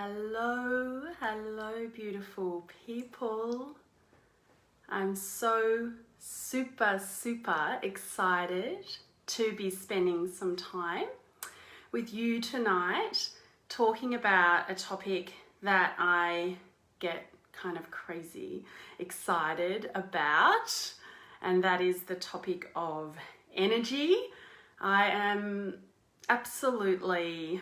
Hello, beautiful people. I'm so super excited to be spending some time with you tonight talking about a topic that I get kind of crazy excited about, and that is the topic of energy. I am absolutely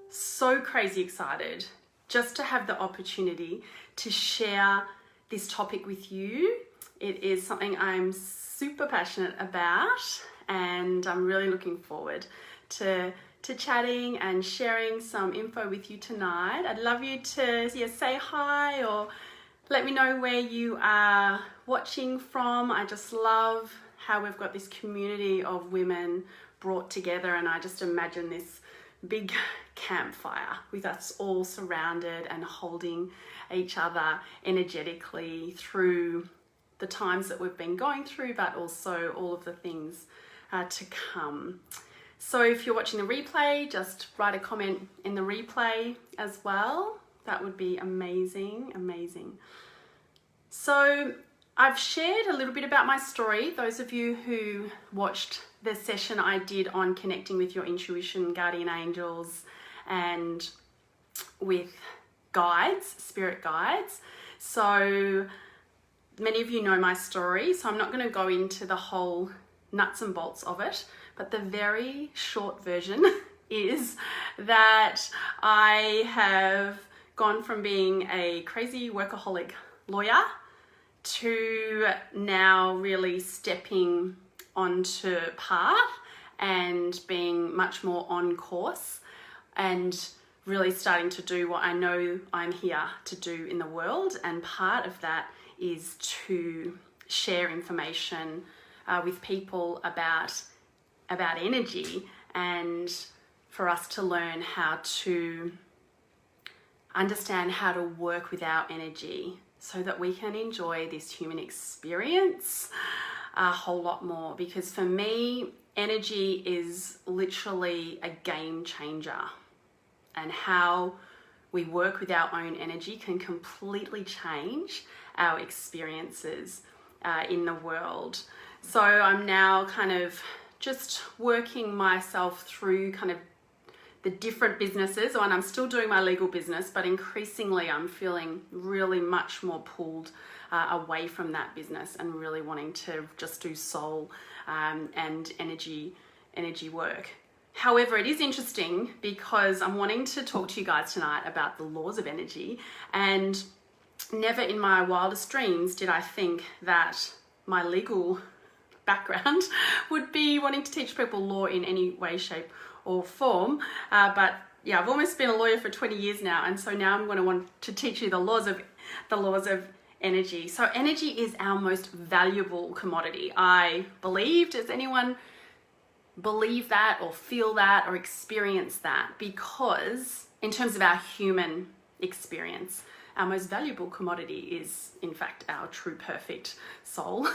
so crazy excited just to have the opportunity to share this topic with you. It is something I'm super passionate about, and I'm really looking forward to chatting and sharing some info with you tonight. I'd love you to say hi or let me know where you are watching from. I just love how we've got this community of women brought together, and I just imagine this big campfire with us all surrounded and holding each other energetically through the times that we've been going through, but also all of the things to come. So if you're watching the replay, just write a comment in the replay as well. That would be amazing. So I've shared a little bit about my story. Those of you who watched the session I did on connecting with your intuition, guardian angels, and with guides, spirit guides. So many of you know my story, so I'm not going to go into the whole nuts and bolts of it, but the very short version is that I have gone from being a crazy workaholic lawyer to now really stepping onto path and being much more on course and really starting to do what I know I'm here to do in the world. And part of that is to share information with people about energy, and for us to learn how to understand how to work with our energy so that we can enjoy this human experience a whole lot more. Because for me, energy is literally a game changer, and how we work with our own energy can completely change our experiences in the world. So I'm now kind of just working myself through kind of the different businesses, and I'm still doing my legal business, but increasingly I'm feeling really much more pulled away from that business and really wanting to just do soul and energy work. However, it is interesting because I'm wanting to talk to you guys tonight about the laws of energy, and never in my wildest dreams did I think that my legal background would be wanting to teach people law in any way, shape or form. But yeah, I've almost been a lawyer for 20 years now, and so now I'm going to want to teach you the laws of energy. So energy is our most valuable commodity, I believe. Does anyone believe that or feel that or experience that? Because in terms of our human experience, our most valuable commodity is in fact our true perfect soul,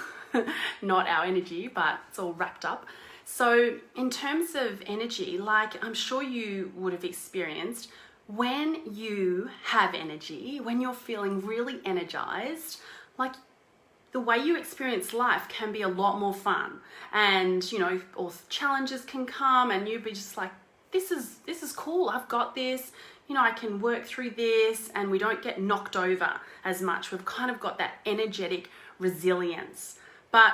not our energy, but it's all wrapped up. So in terms of energy, like I'm sure you would have experienced, when you have energy, when you're feeling really energized, like the way you experience life can be a lot more fun. And, you know, all challenges can come and you'd be just like, this is cool. I've got this, you know, I can work through this, and we don't get knocked over as much. We've kind of got that energetic resilience. But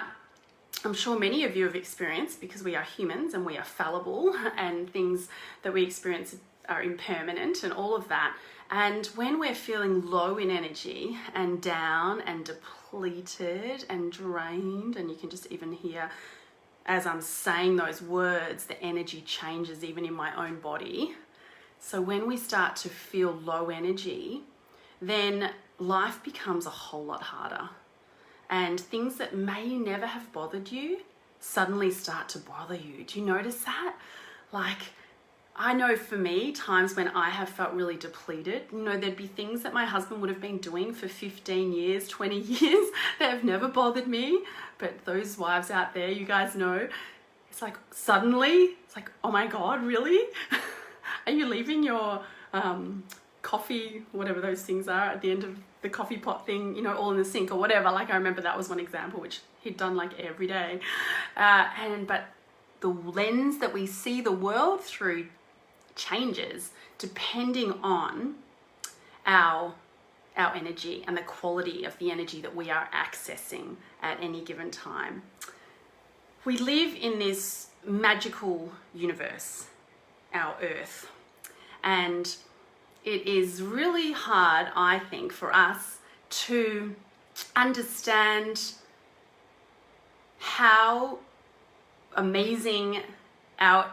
I'm sure many of you have experienced, because we are humans and we are fallible, and things that we experience are impermanent and all of that. And when we're feeling low in energy and down and depleted and drained, and you can just even hear as I'm saying those words, the energy changes even in my own body. So when we start to feel low energy, then life becomes a whole lot harder. And things that may never have bothered you suddenly start to bother you. Do you notice that? Like, I know for me, times when I have felt really depleted, you know, there'd be things that my husband would have been doing for 15 years, 20 years that have never bothered me. But those wives out there, you guys know, it's like suddenly, it's like, oh my God, really? Are you leaving your coffee, whatever those things are at the end of the coffee pot thing, you know, all in the sink or whatever. Like I remember that was one example which he'd done like every day. But the lens that we see the world through changes depending on our energy and the quality of the energy that we are accessing at any given time. We live in this magical universe, our Earth, and it is really hard, I think, for us to understand how amazing our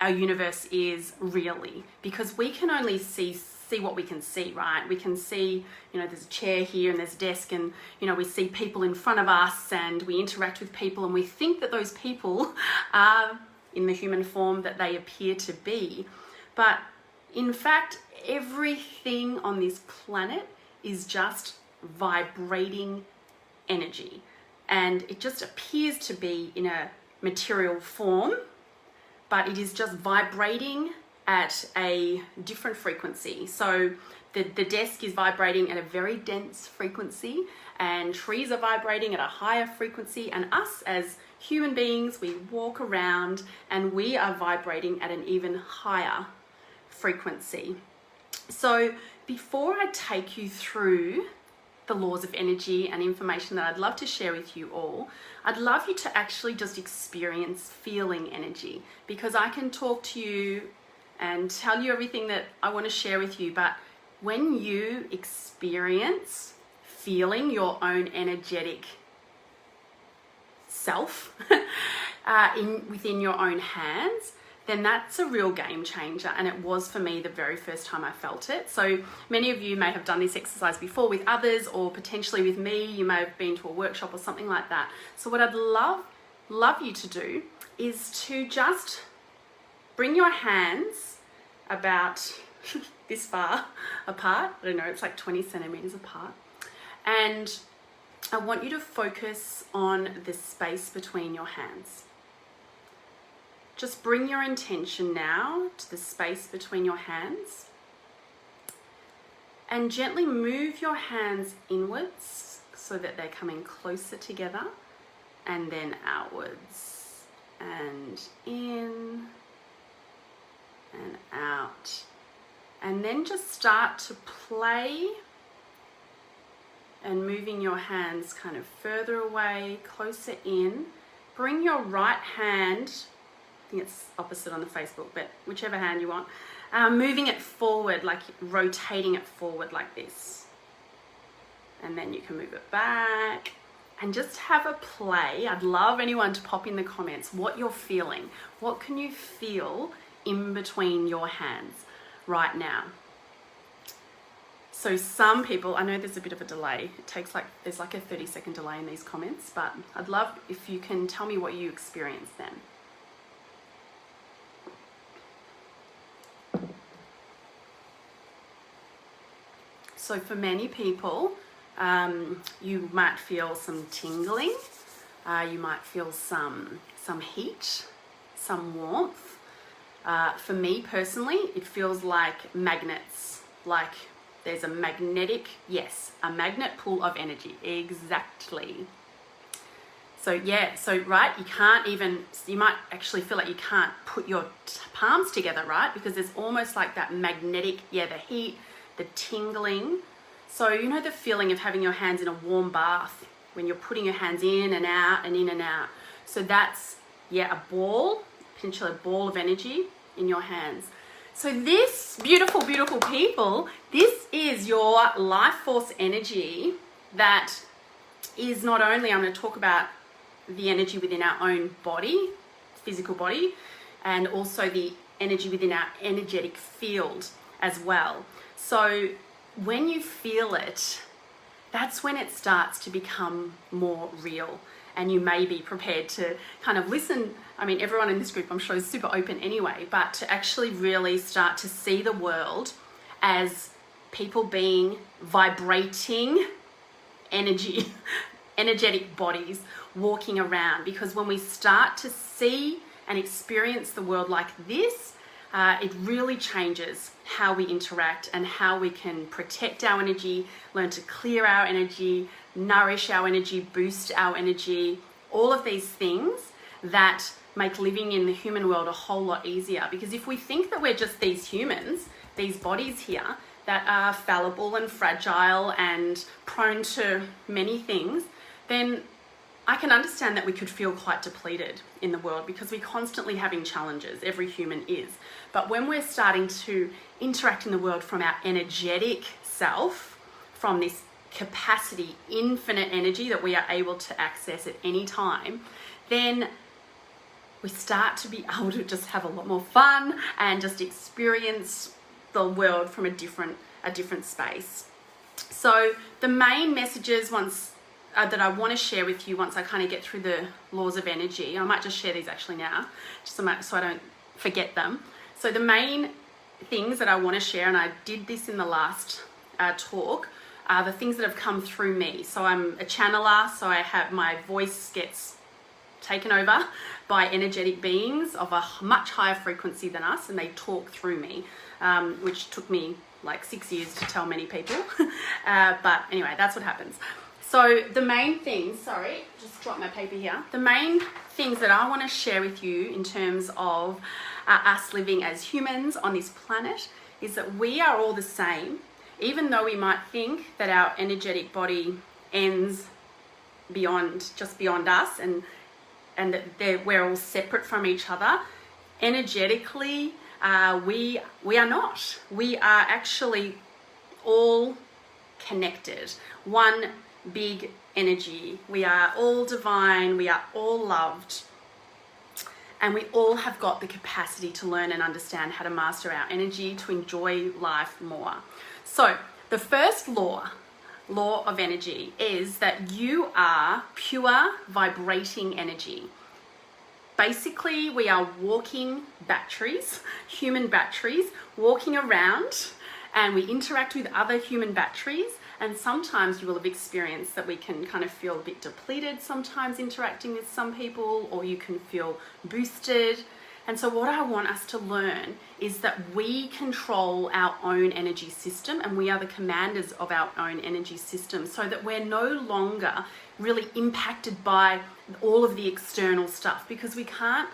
universe is really, because we can only see what we can see, right? We can see, you know, there's a chair here and there's a desk, and, you know, we see people in front of us and we interact with people, and we think that those people are in the human form that they appear to be. But in fact, everything on this planet is just vibrating energy, and it just appears to be in a material form, but it is just vibrating at a different frequency. So the desk is vibrating at a very dense frequency, and trees are vibrating at a higher frequency, and us as human beings, we walk around and we are vibrating at an even higher frequency. So before I take you through the laws of energy and information that I'd love to share with you all, I'd love you to actually just experience feeling energy, because I can talk to you and tell you everything that I want to share with you, but when you experience feeling your own energetic self within your own hands, then that's a real game changer. And it was for me the very first time I felt it. So many of you may have done this exercise before with others, or potentially with me. You may have been to a workshop or something like that. So what I'd love you to do is to just bring your hands about this far apart. I don't know, it's like 20 centimeters apart. And I want you to focus on the space between your hands. Just bring your intention now to the space between your hands, and gently move your hands inwards so that they're coming closer together, and then outwards and in and out. And then just start to play and moving your hands kind of further away, closer in. Bring your right hand, I think it's opposite on the Facebook, but whichever hand you want, moving it forward, like rotating it forward like this. And then you can move it back and just have a play. I'd love anyone to pop in the comments what you're feeling. What can you feel in between your hands right now? So some people, I know there's a bit of a delay. There's like a 30-second delay in these comments, but I'd love if you can tell me what you experienced then. So for many people, you might feel some tingling, you might feel some heat, some warmth. For me personally, it feels like magnets, like there's a magnet pull of energy, exactly. So yeah, right, you might actually feel like you can't put your palms together, right? Because there's almost like that magnetic, the heat, the tingling. So you know the feeling of having your hands in a warm bath when you're putting your hands in and out and in and out. So that's, a ball, potentially a ball of energy in your hands. So this, beautiful, beautiful people, this is your life force energy that is not only, I'm going to talk about the energy within our own body, physical body, and also the energy within our energetic field as well. So when you feel it, that's when it starts to become more real, and you may be prepared to kind of listen. I mean, everyone in this group, I'm sure, is super open anyway, but to actually really start to see the world as people being vibrating energy, energetic bodies walking around. Because when we start to see and experience the world like this, it really changes how we interact and how we can protect our energy, learn to clear our energy, nourish our energy, boost our energy, all of these things that make living in the human world a whole lot easier. Because if we think that we're just these humans, these bodies here that are fallible and fragile and prone to many things, then I can understand that we could feel quite depleted in the world because we're constantly having challenges. Every human is. But when we're starting to interact in the world from our energetic self, from this capacity, infinite energy that we are able to access at any time, then we start to be able to just have a lot more fun and just experience the world from a different space. So the main messages that I want to share with you once I kind of get through the laws of energy, I might just share these actually now, just so I don't forget them. So the main things that I want to share, and I did this in the last talk, are the things that have come through me. So I'm a channeler, so I have my voice gets taken over by energetic beings of a much higher frequency than us, and they talk through me, which took me like 6 years to tell many people. But anyway, that's what happens. So the main things, sorry, just dropped my paper here. The main things that I want to share with you in terms of us living as humans on this planet is that we are all the same, even though we might think that our energetic body ends just beyond us and that we're all separate from each other. Energetically, we are not. We are actually all connected. One big energy. We are all divine. We are all loved. And we all have got the capacity to learn and understand how to master our energy, to enjoy life more. So the first law of energy is that you are pure vibrating energy. Basically, we are walking batteries, human batteries, walking around, and we interact with other human batteries. And sometimes you will have experienced that we can kind of feel a bit depleted sometimes interacting with some people, or you can feel boosted. And so what I want us to learn is that we control our own energy system, and we are the commanders of our own energy system, so that we're no longer really impacted by all of the external stuff, because we can't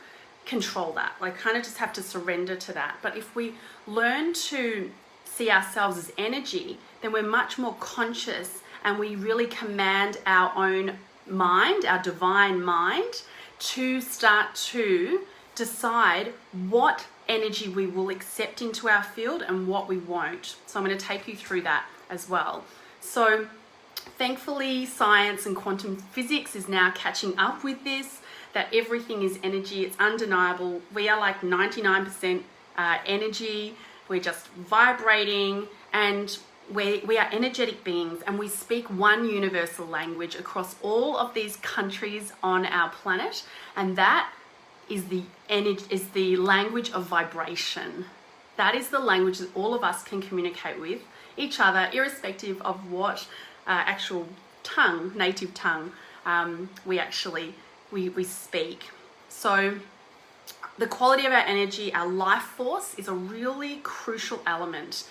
control that. Like, kind of just have to surrender to that. But if we learn to see ourselves as energy, then we're much more conscious, and we really command our own mind, our divine mind, to start to decide what energy we will accept into our field and what we won't. So I'm going to take you through that as well. So thankfully, science and quantum physics is now catching up with this, that everything is energy. It's undeniable. We are like 99% energy. We're just vibrating, and we are energetic beings, and we speak one universal language across all of these countries on our planet, and that is the language of vibration. That is the language that all of us can communicate with each other, irrespective of what actual tongue, native tongue, we speak. So the quality of our energy, our life force, is a really crucial element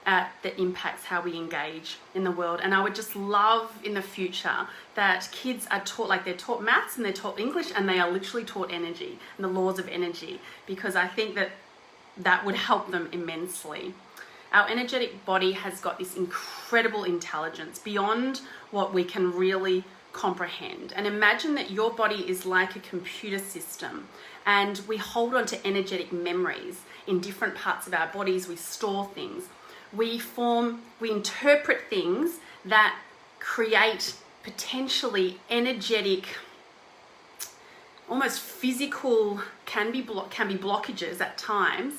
that impacts how we engage in the world. And I would just love in the future that kids are taught, like they're taught maths and they're taught English, and they are literally taught energy and the laws of energy, because I think that would help them immensely. Our energetic body has got this incredible intelligence beyond what we can really comprehend. And imagine that your body is like a computer system, and we hold on to energetic memories in different parts of our bodies. We store things. We interpret things that create potentially energetic, almost physical, can be blockages at times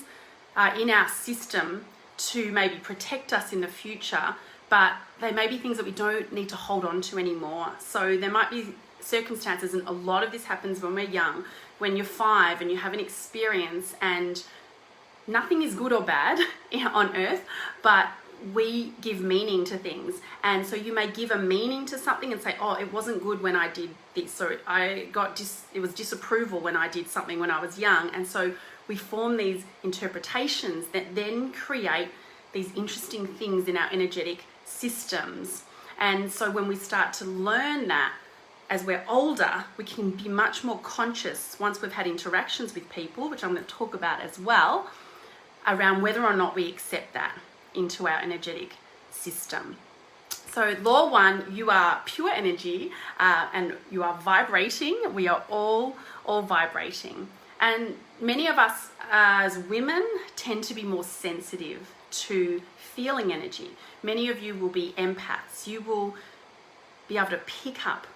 in our system to maybe protect us in the future, but they may be things that we don't need to hold on to anymore. So there might be circumstances, and a lot of this happens when we're young, when you're 5 and you have an experience, and nothing is good or bad on earth, but we give meaning to things. And so you may give a meaning to something and say, oh, it wasn't good when I did this, or it was disapproval when I did something when I was young. And so we form these interpretations that then create these interesting things in our energetic systems. And so when we start to learn that as we're older, we can be much more conscious once we've had interactions with people, which I'm going to talk about as well, around whether or not we accept that into our energetic system. So law 1, you are pure energy and you are vibrating. We are all vibrating. And many of us as women tend to be more sensitive to feeling energy. Many of you will be empaths. You will be able to pick up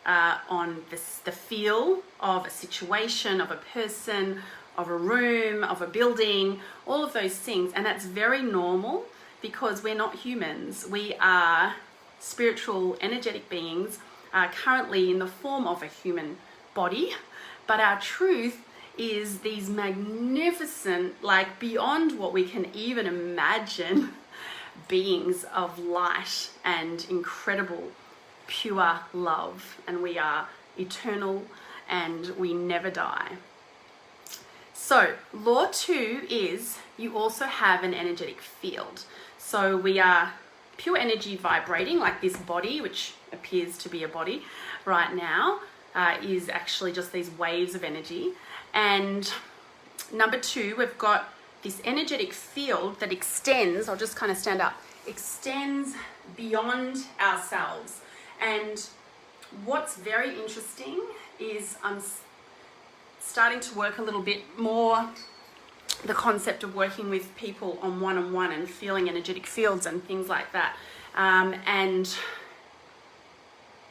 on the feel of a situation, of a person, of a room, of a building, all of those things. And that's very normal because we're not humans. We are spiritual, energetic beings, currently in the form of a human body. But our truth is these magnificent, like beyond what we can even imagine, beings of light and incredible pure love, and we are eternal and we never die. So law 2 is you also have an energetic field. So we are pure energy vibrating, like this body, which appears to be a body right now, is actually just these waves of energy. And number 2, we've got this energetic field that extends, I'll just kind of stand up, extends beyond ourselves. And what's very interesting is I'm starting to work a little bit more the concept of working with people on one-on-one and feeling energetic fields and things like that. And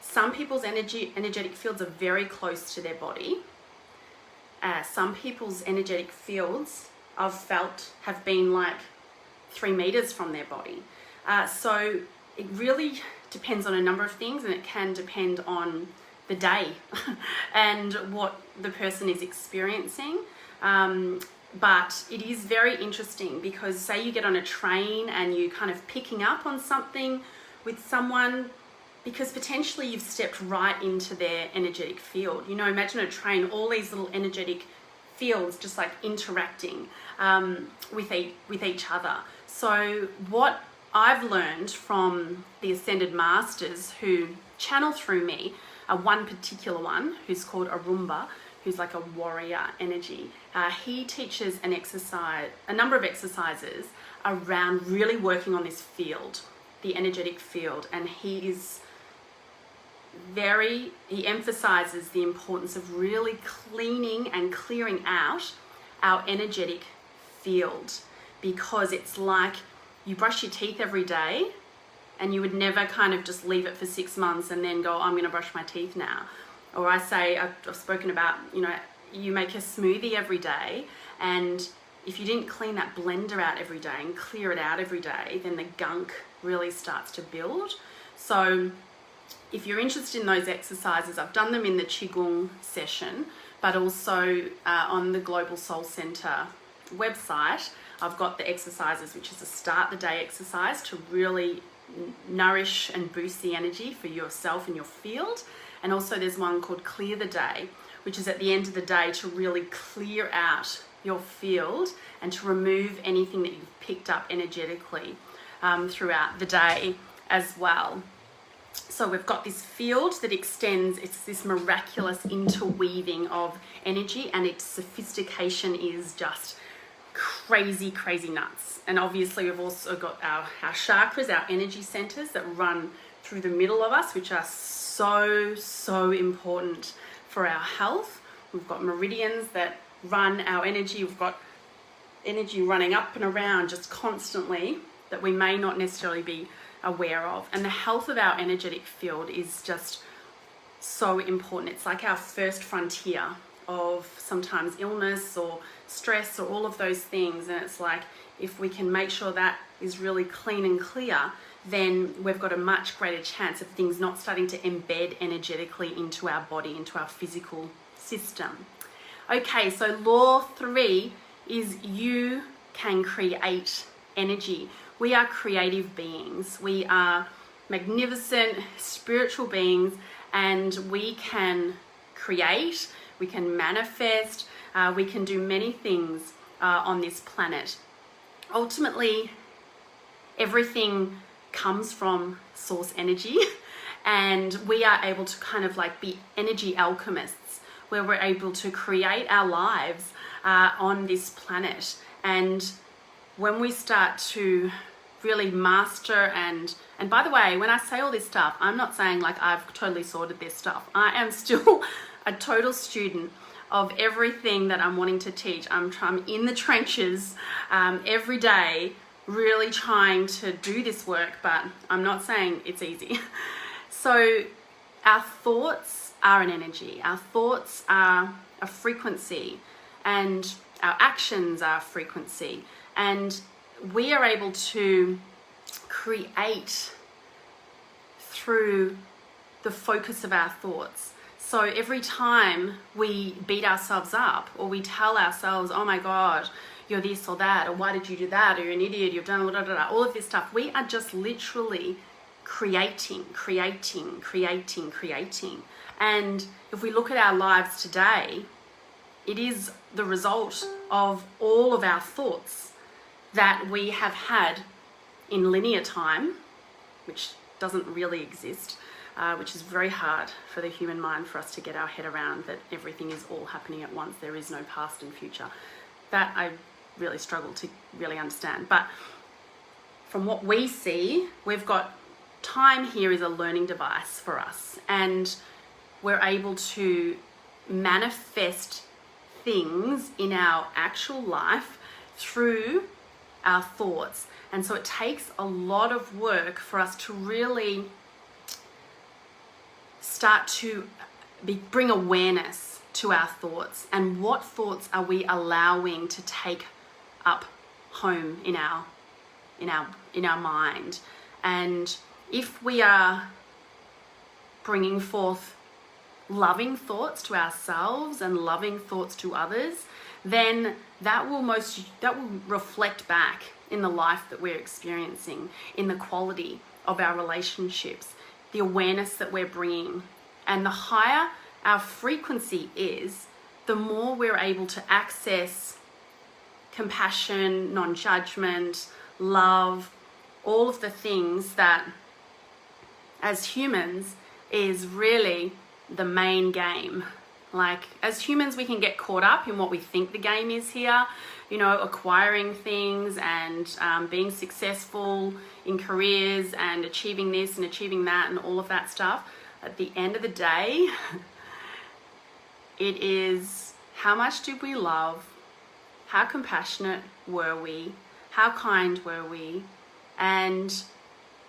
some people's energetic fields are very close to their body. Some people's energetic fields I've felt have been like 3 meters from their body. So it really depends on a number of things, and it can depend on the day and what the person is experiencing. But it is very interesting because say you get on a train and you kind of picking up on something with someone because potentially you've stepped right into their energetic field. You know, imagine a train, all these little energetic fields just like interacting with each other. So what I've learned from the Ascended Masters who channel through me, one particular one who's called Arumba, who's like a warrior energy. He teaches a number of exercises around really working on this field, the energetic field, and he emphasizes the importance of really cleaning and clearing out our energetic field, because it's like you brush your teeth every day and you would never kind of just leave it for 6 months and then go, I'm going to brush my teeth now. Or I've spoken about, you make a smoothie every day, and if you didn't clean that blender out every day and clear it out every day, then the gunk really starts to build. So if you're interested in those exercises, I've done them in the Qigong session, but also on the Global Soul Center website, I've got the exercises, which is a start the day exercise to really nourish and boost the energy for yourself and your field. And also there's one called Clear the Day, which is at the end of the day to really clear out your field and to remove anything that you've picked up energetically throughout the day as well. So we've got this field that extends, it's this miraculous interweaving of energy, and its sophistication is just crazy nuts. And obviously we've also got our chakras, our energy centers that run through the middle of us, which are so important for our health. We've got meridians that run our energy. We've got energy running up and around just constantly that we may not necessarily be aware of. And the health of our energetic field is just so important. It's like our first frontier of sometimes illness or stress or all of those things. And it's like, if we can make sure that is really clean and clear, then we've got a much greater chance of things not starting to embed energetically into our body, into our physical system. Okay, so law 3 is you can create energy. We are creative beings. We are magnificent spiritual beings, and we can create, we can manifest, We can do many things on this planet. Ultimately, everything comes from source energy, and we are able to kind of like be energy alchemists, where we're able to create our lives on this planet. And when we start to really master, and by the way, when I say all this stuff, I'm not saying like I've totally sorted this stuff. I am still a total student of everything that I'm wanting to teach. I'm in the trenches every day, really trying to do this work, but I'm not saying it's easy. So our thoughts are an energy, our thoughts are a frequency, and our actions are a frequency, and we are able to create through the focus of our thoughts. So every time we beat ourselves up, or we tell ourselves, oh my God, you're this or that, or why did you do that, or you're an idiot, you've done blah, blah, blah, all of this stuff, we are just literally creating. And if we look at our lives today, it is the result of all of our thoughts that we have had in linear time, which doesn't really exist, which is very hard for the human mind for us to get our head around, that everything is all happening at once. There is no past and future. That I really struggle to really understand. But from what we see, we've got time here is a learning device for us, and we're able to manifest things in our actual life through our thoughts. And so it takes a lot of work for us to really start to bring awareness to our thoughts, and what thoughts are we allowing to take up home in our mind. And if we are bringing forth loving thoughts to ourselves and loving thoughts to others, then that will reflect back in the life that we're experiencing, in the quality of our relationships, the awareness that we're bringing. And the higher our frequency is, the more we're able to access compassion, non-judgment, love, all of the things that as humans is really the main game. Like, as humans, we can get caught up in what we think the game is here, acquiring things and being successful in careers and achieving this and achieving that and all of that stuff. At the end of the day, it is how much did we love, how compassionate were we, how kind were we, and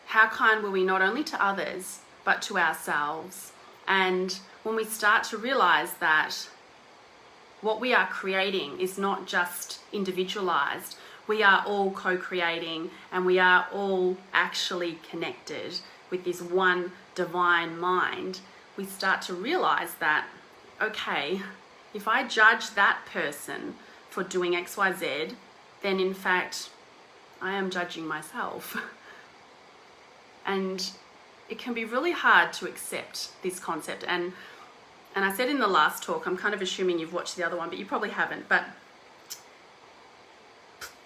how kind were we not only to others but to ourselves. And when we start to realize that what we are creating is not just individualized, we are all co-creating, and we are all actually connected with this one divine mind, we start to realize that, okay, if I judge that person for doing XYZ, then in fact, I am judging myself. And it can be really hard to accept this concept. And I said in the last talk, I'm kind of assuming you've watched the other one, but you probably haven't, but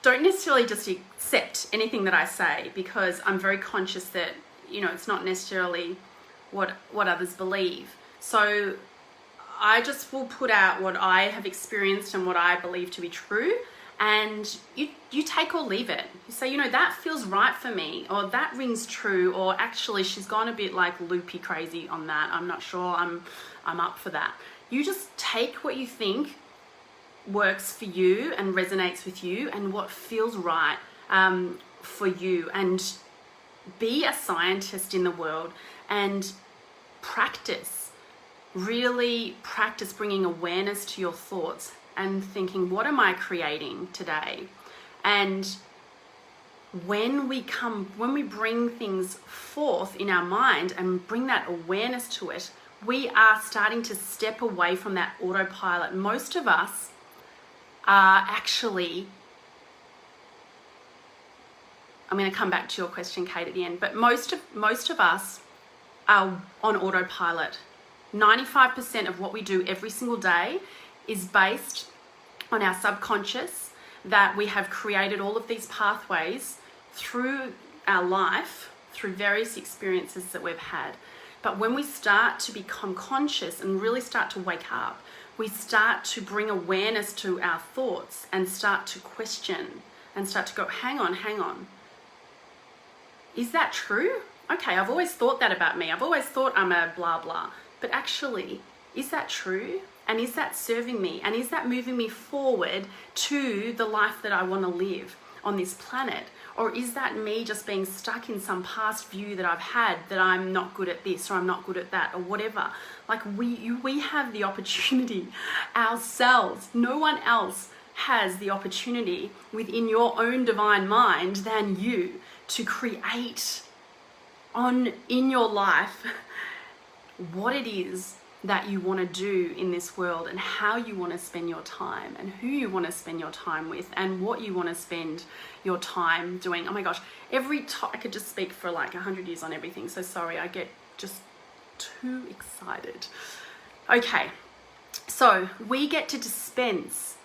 don't necessarily just accept anything that I say, because I'm very conscious that, it's not necessarily what others believe. So I just will put out what I have experienced and what I believe to be true, and you take or leave it. You say, that feels right for me, or that rings true, or actually she's gone a bit like loopy crazy on that. I'm not sure I'm up for that. You just take what you think works for you and resonates with you, and what feels right for you, and be a scientist in the world and really practice bringing awareness to your thoughts and thinking, what am I creating today? And when we bring things forth in our mind and bring that awareness to it, we are starting to step away from that autopilot. Most of us are actually, I'm going to come back to your question, Kate, at the end, but most of us are on autopilot. 95% of what we do every single day is based on our subconscious that we have created all of these pathways through our life, through various experiences that we've had. But when we start to become conscious and really start to wake up, we start to bring awareness to our thoughts and start to question and start to go, hang on. Is that true? Okay, I've always thought that about me. I've always thought I'm a blah blah. But actually, is that true? And is that serving me? And is that moving me forward to the life that I want to live on this planet? Or is that me just being stuck in some past view that I've had that I'm not good at this or I'm not good at that or whatever? Like we have the opportunity ourselves. No one else has the opportunity within your own divine mind than you to create in your life what it is that you want to do in this world and how you want to spend your time and who you want to spend your time with and what you want to spend your time doing. Oh my gosh, I could just speak for like 100 years on everything. So sorry, I get just too excited. Okay, so we get to dispense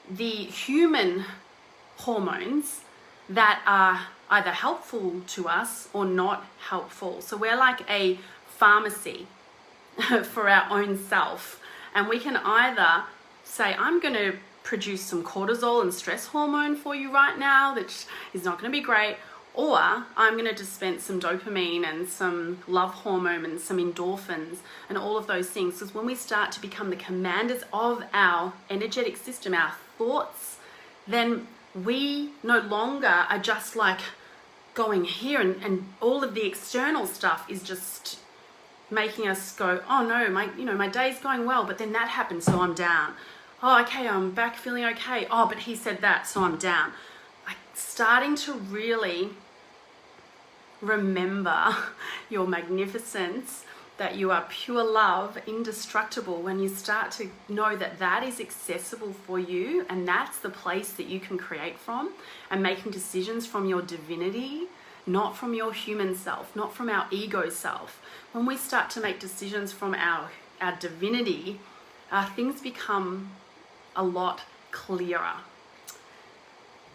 the human hormones that are either helpful to us or not helpful. So we're like a pharmacy for our own self, and we can either say, I'm going to produce some cortisol and stress hormone for you right now that is not going to be great, or I'm going to dispense some dopamine and some love hormone and some endorphins and all of those things. Because when we start to become the commanders of our energetic system, our thoughts, then we no longer are just like going here and all of the external stuff is just making us go, oh no, my day's going well, but then that happened, so I'm down. Oh, okay, I'm back feeling okay. Oh, but he said that, so I'm down. Like starting to really remember your magnificence, that you are pure love, indestructible, when you start to know that that is accessible for you and that's the place that you can create from, and making decisions from your divinity, not from your human self, not from our ego self. When we start to make decisions from our divinity, things become a lot clearer.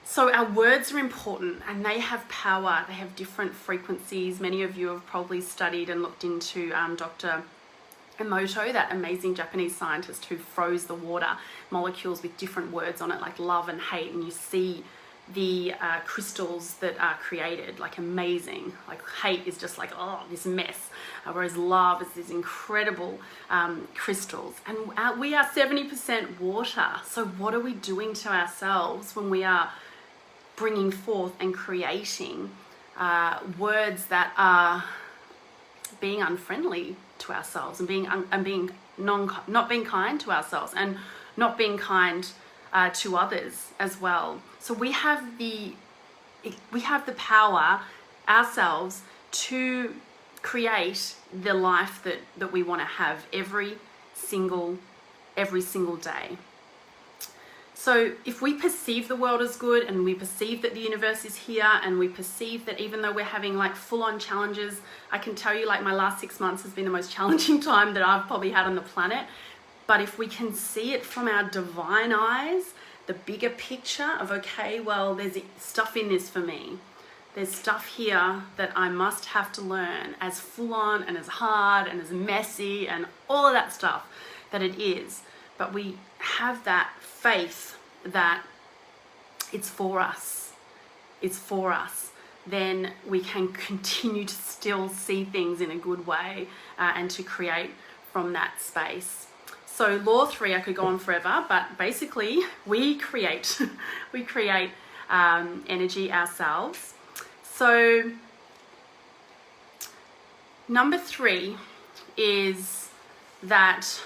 So our words are important and they have power. They have different frequencies. Many of you have probably studied and looked into Dr. Emoto, that amazing Japanese scientist who froze the water molecules with different words on it, like love and hate, and you see the crystals that are created, like amazing. Like hate is just like, oh, this mess, whereas love is these incredible crystals. And we are 70% water. So what are we doing to ourselves when we are bringing forth and creating words that are being unfriendly to ourselves and not being kind to ourselves and not being kind to others as well? So we have the power ourselves to create the life that we want to have every single day. So if we perceive the world as good and we perceive that the universe is here and we perceive that even though we're having like full-on challenges, I can tell you like my last 6 months has been the most challenging time that I've probably had on the planet. But if we can see it from our divine eyes, the bigger picture of, okay, well, there's stuff in this for me. There's stuff here that I must have to learn, as full on and as hard and as messy and all of that stuff that it is. But we have that faith that it's for us. It's for us. Then we can continue to still see things in a good way and to create from that space. So law 3, I could go on forever, but basically we create energy ourselves. So number 3 is that,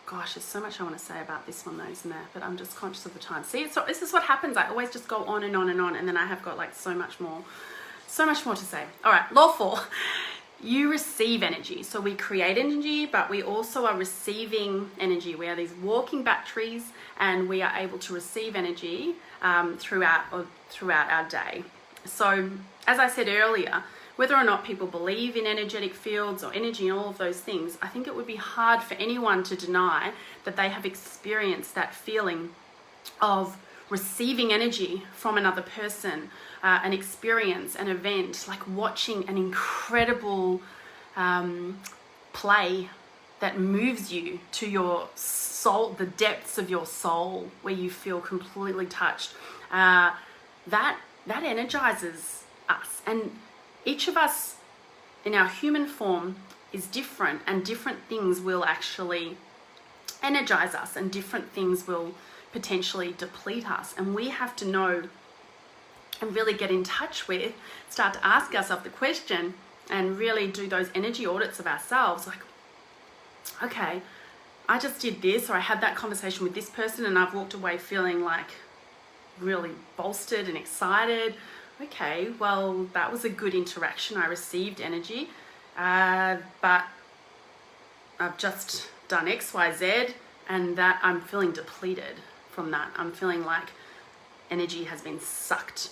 gosh, there's so much I want to say about this one though, isn't there? But I'm just conscious of the time. See, so this is what happens. I always just go on and on and on, and then I have got like so much more to say. All right, law 4. You receive energy. So we create energy, but we also are receiving energy. We are these walking batteries, and we are able to receive energy throughout our day. So as I said earlier, whether or not people believe in energetic fields or energy and all of those things, I think it would be hard for anyone to deny that they have experienced that feeling of receiving energy from another person, an experience, an event, like watching an incredible play that moves you to your soul, the depths of your soul, where you feel completely touched. That energizes us, and each of us in our human form is different, and different things will actually energize us, and different things will potentially deplete us. And we have to know and really get in touch with, start to ask ourselves the question and really do those energy audits of ourselves, like, okay, I just did this, or I had that conversation with this person and I've walked away feeling like really bolstered and excited. Okay, well, that was a good interaction. I received energy, but I've just done X, Y, Z, and that I'm feeling depleted from that. I'm feeling like energy has been sucked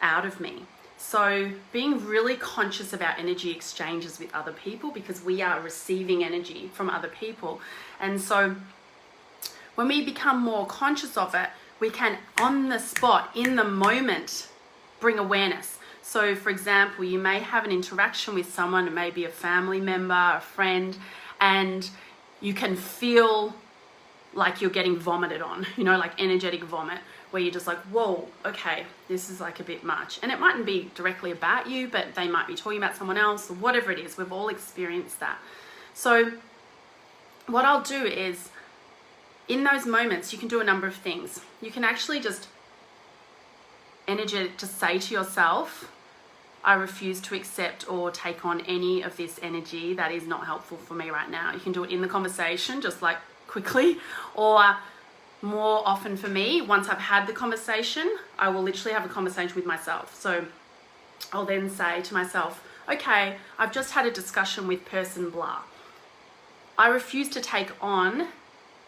out of me. So being really conscious of our energy exchanges with other people, because we are receiving energy from other people. And so when we become more conscious of it, we can, on the spot, in the moment, bring awareness. So for example, you may have an interaction with someone, it may be a family member, a friend, and you can feel like you're getting vomited on, like energetic vomit, where you're just like, whoa, okay, this is like a bit much. And it mightn't be directly about you, but they might be talking about someone else, or whatever it is. We've all experienced that. So what I'll do is, in those moments, you can do a number of things. You can actually just say to yourself, I refuse to accept or take on any of this energy that is not helpful for me right now. You can do it in the conversation, just like quickly, or more often for me, once I've had the conversation, I will literally have a conversation with myself. So I'll then say to myself, okay, I've just had a discussion with person blah. I refuse to take on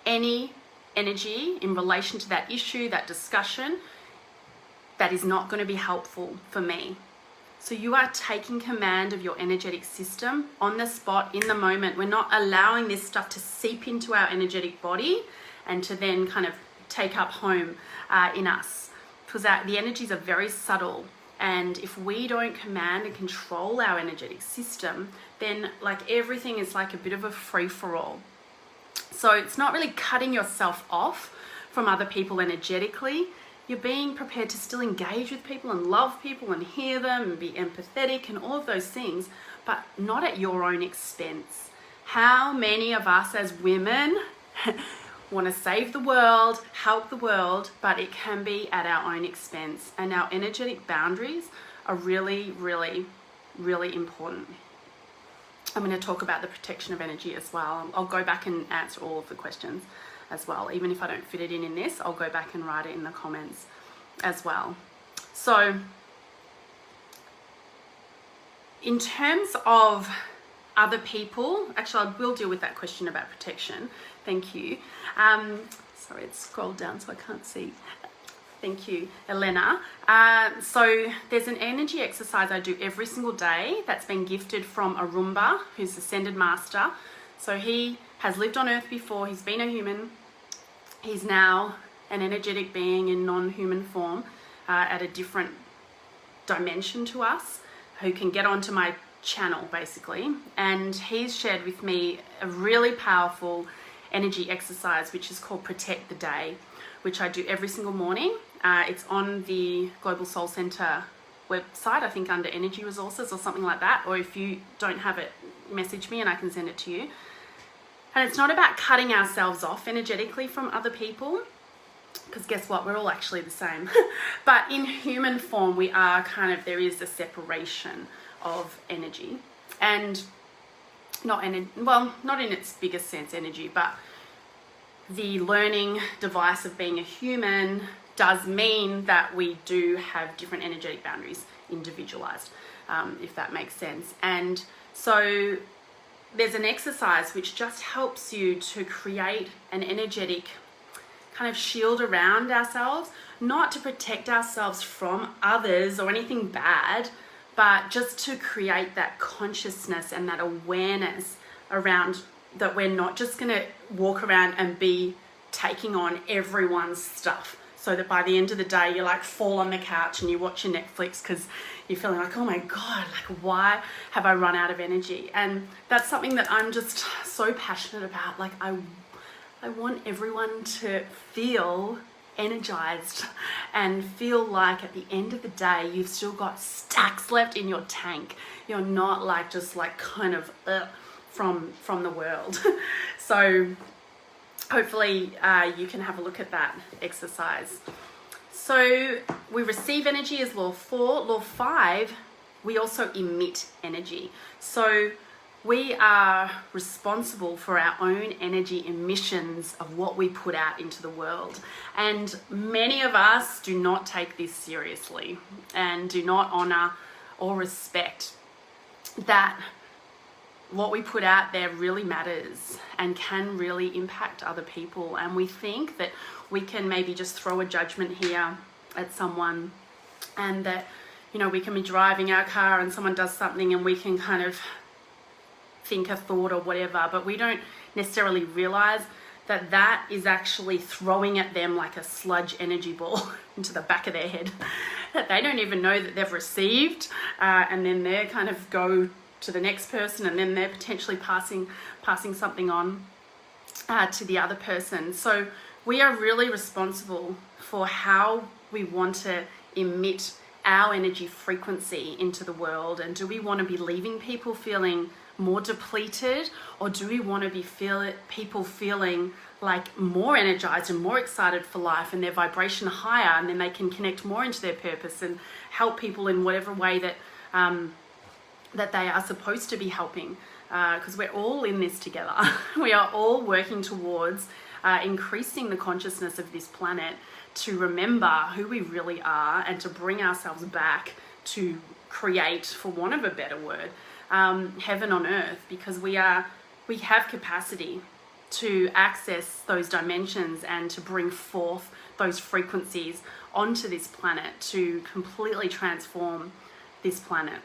any energy in relation to that issue, that discussion, that is not going to be helpful for me. So you are taking command of your energetic system on the spot, in the moment. We're not allowing this stuff to seep into our energetic body and to then kind of take up home in us. Because the energies are very subtle. And if we don't command and control our energetic system, then like everything is like a bit of a free-for-all. So it's not really cutting yourself off from other people energetically. You're being prepared to still engage with people and love people and hear them and be empathetic and all of those things, but not at your own expense. How many of us as women want to save the world, help the world, but it can be at our own expense. And our energetic boundaries are really, really, really important. I'm going to talk about the protection of energy as well. I'll go back and answer all of the questions as well. Even if I don't fit it in this, I'll go back and write it in the comments as well. So in terms of other people, actually I will deal with that question about protection. Thank you. Sorry, it's scrolled down so I can't see. Thank you, Elena. So there's an energy exercise I do every single day that's been gifted from Arumba, who's Ascended Master. So he has lived on Earth before, he's been a human, he's now an energetic being in non-human form at a different dimension to us, who can get onto my channel basically. And he's shared with me a really powerful energy exercise which is called Protect the Day, which I do every single morning. It's on the Global Soul Center website, I think under energy resources or something like that, or if you don't have it, message me and I can send it to you. And it's not about cutting ourselves off energetically from other people, because guess what, we're all actually the same. But in human form, we are there is a separation of energy, and not in its biggest sense energy, but the learning device of being a human does mean that we do have different energetic boundaries individualized, if that makes sense. And so there's an exercise which just helps you to create an energetic kind of shield around ourselves, not to protect ourselves from others or anything bad, but just to create that consciousness and that awareness around that we're not just going to walk around and be taking on everyone's stuff, so that by the end of the day you like fall on the couch and you watch your Netflix because you're feeling like, oh my God, like why have I run out of energy? And that's something that I'm just so passionate about. Like I want everyone to feel energized and feel like at the end of the day you've still got stacks left in your tank. You're not like just like kind of from the world. So hopefully you can have a look at that exercise. So we receive energy as law 4. Law 5, we also emit energy. So we are responsible for our own energy emissions of what we put out into the world. And many of us do not take this seriously and do not honor or respect that what we put out there really matters and can really impact other people. And we think that we can maybe just throw a judgment here at someone, and that, you know, we can be driving our car and someone does something and we can kind of think a thought or whatever, but we don't necessarily realize that that is actually throwing at them like a sludge energy ball into the back of their head that they don't even know that they've received, and then they kind of go to the next person, and then they're potentially passing something on to the other person. So we are really responsible for how we want to emit our energy frequency into the world. And do we want to be leaving people feeling more depleted, or do we want to be people feeling like more energized and more excited for life and their vibration higher, and then they can connect more into their purpose and help people in whatever way that that they are supposed to be helping, because we're all in this together. We are all working towards increasing the consciousness of this planet to remember who we really are and to bring ourselves back to create, for want of a better word, heaven on earth, because we have capacity to access those dimensions and to bring forth those frequencies onto this planet to completely transform this planet.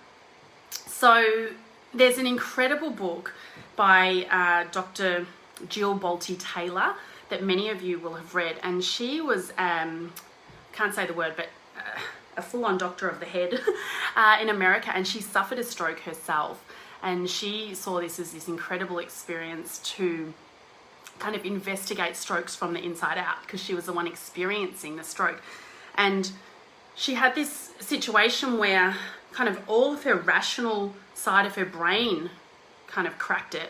So there's an incredible book by Dr. Jill Bolte Taylor that many of you will have read, and she was, can't say the word, but a full-on doctor of the head in America, and she suffered a stroke herself, and she saw this as this incredible experience to kind of investigate strokes from the inside out, because she was the one experiencing the stroke. And she had this situation where kind of all of her rational side of her brain kind of cracked it.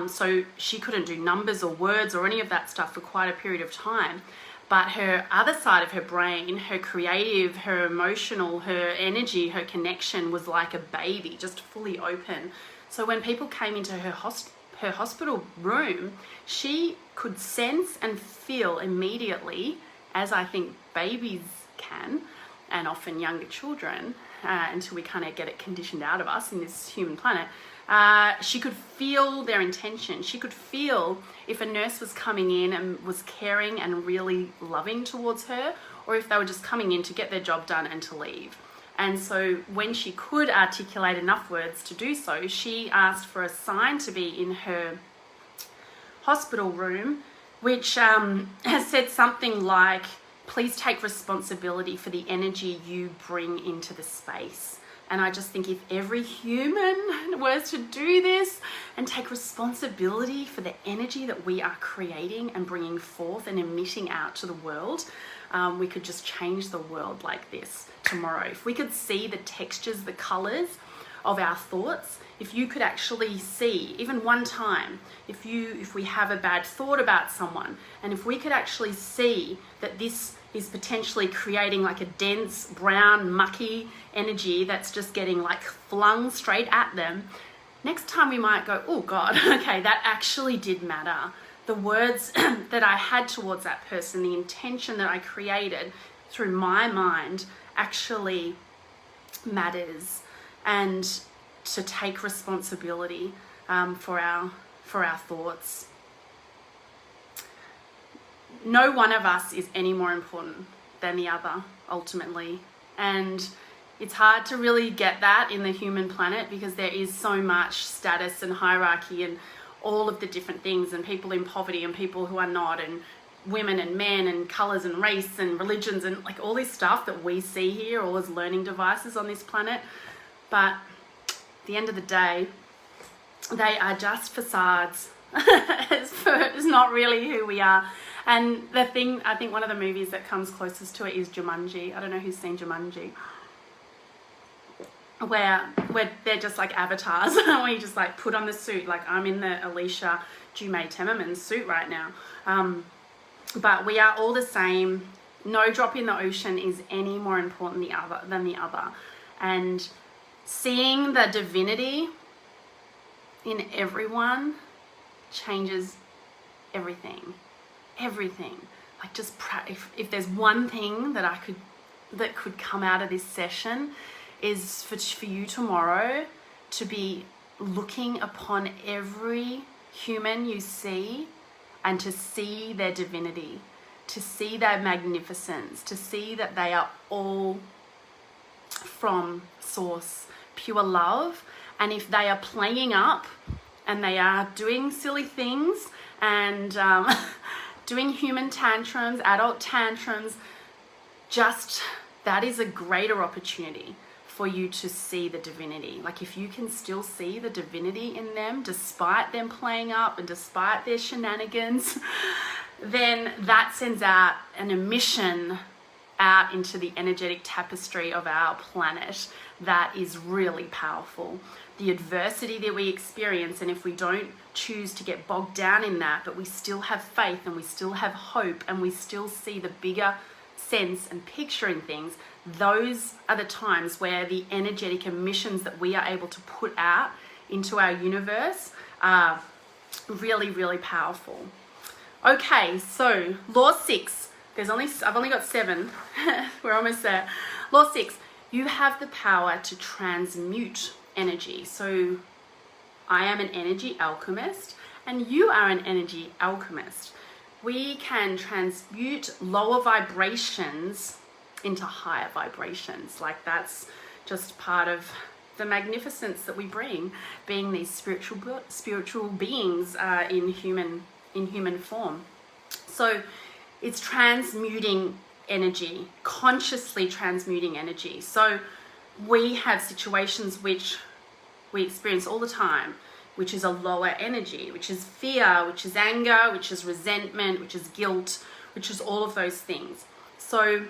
So she couldn't do numbers or words or any of that stuff for quite a period of time. But her other side of her brain, her creative, her emotional, her energy, her connection was like a baby, just fully open. So when people came into her hospital room, she could sense and feel immediately, as I think babies can, and often younger children, until we kind of get it conditioned out of us in this human planet. She could feel their intention. She could feel if a nurse was coming in and was caring and really loving towards her, or if they were just coming in to get their job done and to leave. And so when she could articulate enough words to do so, she asked for a sign to be in her hospital room, which has said something like, please take responsibility for the energy you bring into the space. And I just think if every human was to do this and take responsibility for the energy that we are creating and bringing forth and emitting out to the world, we could just change the world like this tomorrow. If we could see the textures, the colors of our thoughts, if you could actually see, even one time, if we have a bad thought about someone, and if we could actually see that this is potentially creating like a dense, brown, mucky energy that's just getting like flung straight at them, next time we might go, oh God, okay, that actually did matter. The words that I had towards that person, the intention that I created through my mind actually matters. And to take responsibility for our thoughts. No one of us is any more important than the other, ultimately. And it's hard to really get that in the human planet, because there is so much status and hierarchy and all of the different things, and people in poverty and people who are not, and women and men and colours and race and religions and like all this stuff that we see here, all as learning devices on this planet. But at the end of the day, they are just facades. It's not really who we are. And the thing, I think one of the movies that comes closest to it is Jumanji. I don't know who's seen Jumanji. Where they're just like avatars, where you just like put on the suit. Like I'm in the Alicia Jumay suit right now. But we are all the same. No drop in the ocean is any more important than the other. And seeing the divinity in everyone changes everything. Everything. Like just if there's one thing that could come out of this session, is for you tomorrow to be looking upon every human you see and to see their divinity, to see their magnificence, to see that they are all from source, pure love. And if they are playing up and they are doing silly things and doing human tantrums, adult tantrums, just that is a greater opportunity for you to see the divinity. Like if you can still see the divinity in them despite them playing up and despite their shenanigans, then that sends out an emission out into the energetic tapestry of our planet that is really powerful. The adversity that we experience, and if we don't choose to get bogged down in that, but we still have faith and we still have hope and we still see the bigger sense and picture in things, those are the times where the energetic emissions that we are able to put out into our universe are really, really powerful. Okay, so law 6. I've only got 7. We're almost there. Law 6. You have the power to transmute energy. So I am an energy alchemist and you are an energy alchemist. We can transmute lower vibrations into higher vibrations. Like that's just part of the magnificence that we bring, being these spiritual beings in human form. So it's transmuting energy, consciously transmuting energy. So we have situations which we experience all the time, which is a lower energy, which is fear, which is anger, which is resentment, which is guilt, which is all of those things. So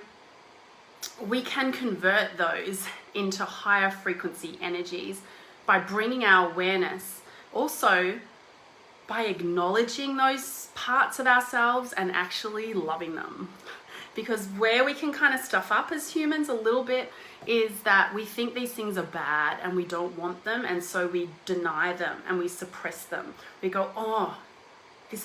we can convert those into higher frequency energies by bringing our awareness, also by acknowledging those parts of ourselves and actually loving them. Because where we can kind of stuff up as humans a little bit is that we think these things are bad and we don't want them, and so we deny them and we suppress them. We go, oh,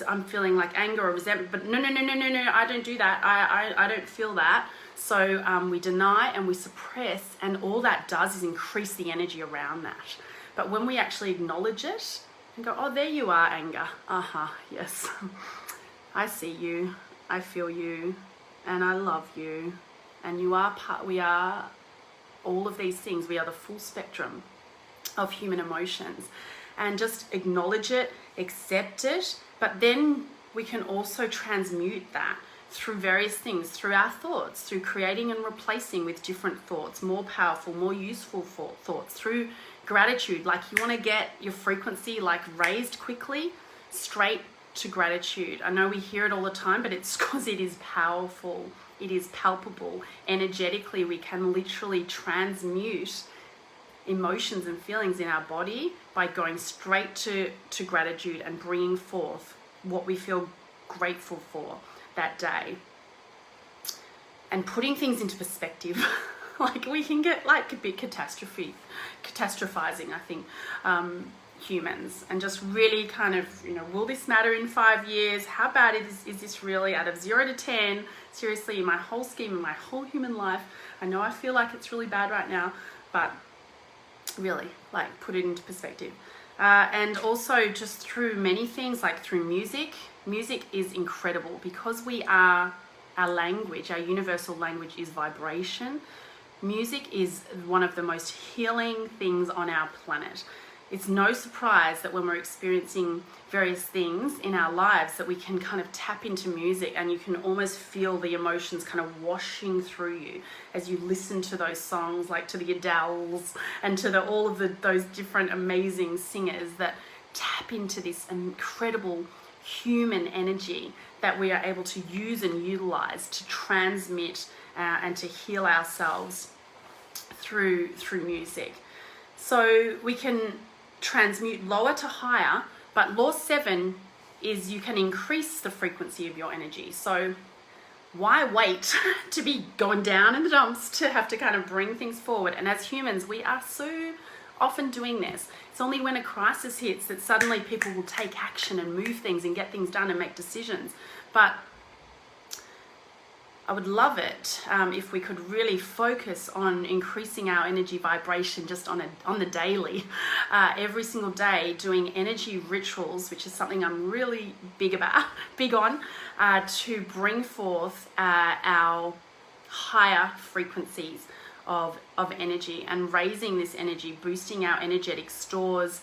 I'm feeling like anger or resentment, but no, I don't do that. I don't feel that. So we deny and we suppress, and all that does is increase the energy around that. But when we actually acknowledge it and go, oh, there you are, anger. Yes. I see you. I feel you. And I love you. And we are all of these things. We are the full spectrum of human emotions. And just acknowledge it, accept it, but then we can also transmute that through various things, through our thoughts, through creating and replacing with different thoughts, more powerful, more useful thoughts, through gratitude. Like you want to get your frequency like raised quickly, straight to gratitude. I know we hear it all the time, but it's because it is powerful. It is palpable. Energetically, we can literally transmute emotions and feelings in our body by going straight to gratitude and bringing forth what we feel grateful for that day and putting things into perspective. Like we can get like a bit catastrophizing, I think, humans, and just really kind of, will this matter in 5 years? How bad is this really? Out of 0 to 10, seriously, in my whole scheme, in my whole human life, I know I feel like it's really bad right now, but really, like, put it into perspective. And also just through many things, like through music. Music is incredible because our language, our universal language is vibration. Music is one of the most healing things on our planet. it's no surprise that when we're experiencing various things in our lives that we can kind of tap into music, and you can almost feel the emotions kind of washing through you as you listen to those songs, like to the Adeles and to all of those different amazing singers that tap into this incredible human energy that we are able to use and utilize to transmit and to heal ourselves through music. So we can transmute lower to higher, but law 7 is you can increase the frequency of your energy. So why wait to be going down in the dumps to have to kind of bring things forward? And as humans, we are so often doing this. It's only when a crisis hits that suddenly people will take action and move things and get things done and make decisions. But I would love it if we could really focus on increasing our energy vibration just on the daily, every single day, doing energy rituals, which is something I'm really big on, to bring forth our higher frequencies of energy and raising this energy, boosting our energetic stores.